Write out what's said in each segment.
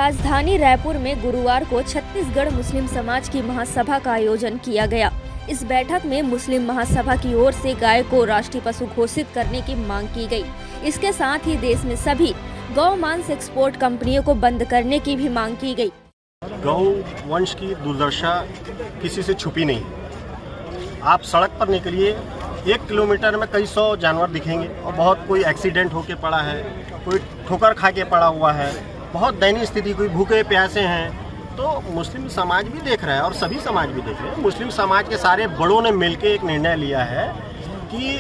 राजधानी रायपुर में गुरुवार को छत्तीसगढ़ मुस्लिम समाज की महासभा का आयोजन किया गया। इस बैठक में मुस्लिम महासभा की ओर से गाय को राष्ट्रीय पशु घोषित करने की मांग की गई। इसके साथ ही देश में सभी गौ मांस एक्सपोर्ट कंपनियों को बंद करने की भी मांग की गई। गौ वंश की दुर्दशा किसी से छुपी नहीं। आप सड़क पर निकलिए, 1 किलोमीटर में कई सौ जानवर दिखेंगे और बहुत कोई एक्सीडेंट होके पड़ा है, कोई ठोकर खा के पड़ा हुआ है, बहुत दयनीय स्थिति, कोई भूखे प्यासे हैं। तो मुस्लिम समाज भी देख रहा है और सभी समाज भी देख रहे हैं। मुस्लिम समाज के सारे बड़ों ने मिलकर एक निर्णय लिया है कि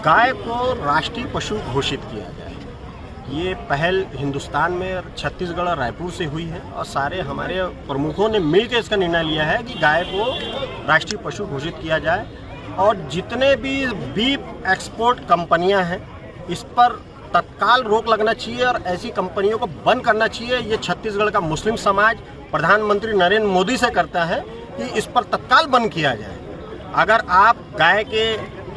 गाय को राष्ट्रीय पशु घोषित किया जाए। ये पहल हिंदुस्तान में छत्तीसगढ़ और रायपुर से हुई है और सारे हमारे प्रमुखों ने मिलकर इसका निर्णय लिया है कि गाय को राष्ट्रीय पशु घोषित किया जाए। और जितने भी बीफ एक्सपोर्ट कंपनियां हैं, इस पर तत्काल रोक लगना चाहिए और ऐसी कंपनियों को बंद करना चाहिए। ये छत्तीसगढ़ का मुस्लिम समाज प्रधानमंत्री नरेंद्र मोदी से करता है कि इस पर तत्काल बंद किया जाए। अगर आप गाय के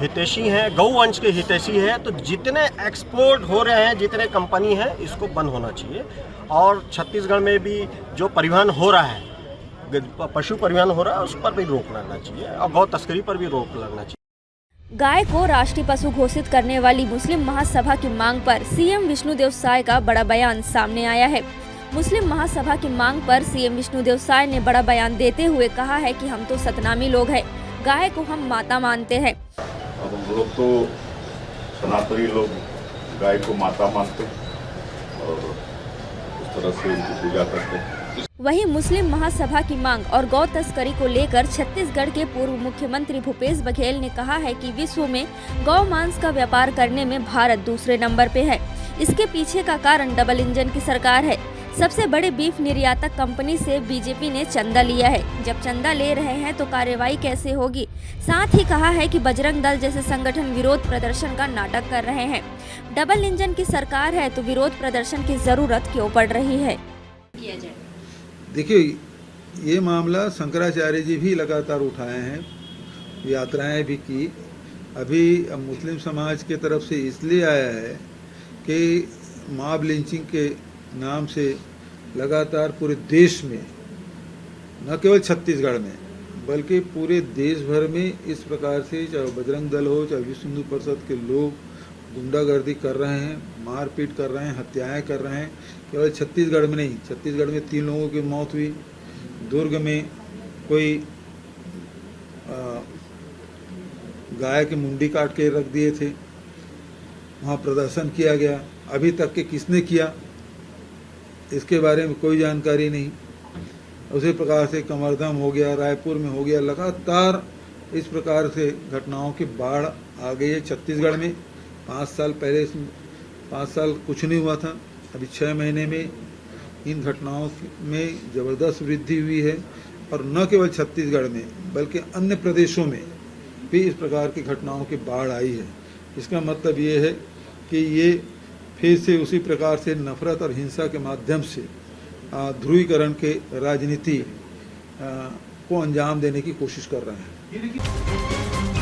हितैषी हैं, गौवंश के हितैषी हैं, तो जितने एक्सपोर्ट हो रहे हैं, जितने कंपनी हैं, इसको बंद होना चाहिए। और छत्तीसगढ़ में भी जो परिवहन हो रहा है, पशु परिवहन हो रहा है, उस पर भी रोक लगना चाहिए और गौ तस्करी पर भी रोक लगना चाहिए। गाय को राष्ट्रीय पशु घोषित करने वाली मुस्लिम महासभा की मांग पर सीएम विष्णुदेव साय का बड़ा बयान सामने आया है। मुस्लिम महासभा की मांग पर सीएम विष्णुदेव साय ने बड़ा बयान देते हुए कहा है कि हम तो सतनामी लोग हैं, गाय को हम माता मानते हैं। अब हम लोग तो सनातनी लोग गाय को माता मानते हैं और उस तरह से उनकी पूजा करते हैं। वहीं मुस्लिम महासभा की मांग और गौ तस्करी को लेकर छत्तीसगढ़ के पूर्व मुख्यमंत्री भूपेश बघेल ने कहा है कि विश्व में गौ मांस का व्यापार करने में भारत दूसरे नंबर पे है। इसके पीछे का कारण डबल इंजन की सरकार है। सबसे बड़े बीफ निर्यातक कंपनी से बीजेपी ने चंदा लिया है। जब चंदा ले रहे हैं तो कार्रवाई कैसे होगी? साथ ही कहा है कि बजरंग दल जैसे संगठन विरोध प्रदर्शन का नाटक कर रहे हैं। डबल इंजन की सरकार है तो विरोध प्रदर्शन की जरूरत क्यों पड़ रही है? देखिए, ये मामला शंकराचार्य जी भी लगातार उठाए हैं, यात्राएं भी की। अभी मुस्लिम समाज के तरफ से इसलिए आया है कि मॉब लिंचिंग के नाम से लगातार पूरे देश में, न केवल छत्तीसगढ़ में बल्कि पूरे देश भर में इस प्रकार से, चाहे बजरंग दल हो चाहे विश्व हिंदू परिषद के लोग गुंडागर्दी कर रहे हैं, मारपीट कर रहे हैं, हत्याएं कर रहे हैं। केवल छत्तीसगढ़ में नहीं, छत्तीसगढ़ में 3 लोगों की मौत हुई। दुर्ग में कोई गाय की मुंडी काट के रख दिए थे, वहाँ प्रदर्शन किया गया। अभी तक के किसने किया इसके बारे में कोई जानकारी नहीं। उसी प्रकार से कमरदम हो गया, रायपुर में हो गया। लगातार इस प्रकार से घटनाओं की बाढ़ आ गई है छत्तीसगढ़ में। 5 साल पहले, 5 साल कुछ नहीं हुआ था, अभी 6 महीने में इन घटनाओं में ज़बरदस्त वृद्धि हुई है। और न केवल छत्तीसगढ़ में बल्कि अन्य प्रदेशों में भी इस प्रकार की घटनाओं की बाढ़ आई है। इसका मतलब ये है कि ये फिर से उसी प्रकार से नफरत और हिंसा के माध्यम से ध्रुवीकरण के राजनीति को अंजाम देने की कोशिश कर रहे हैं।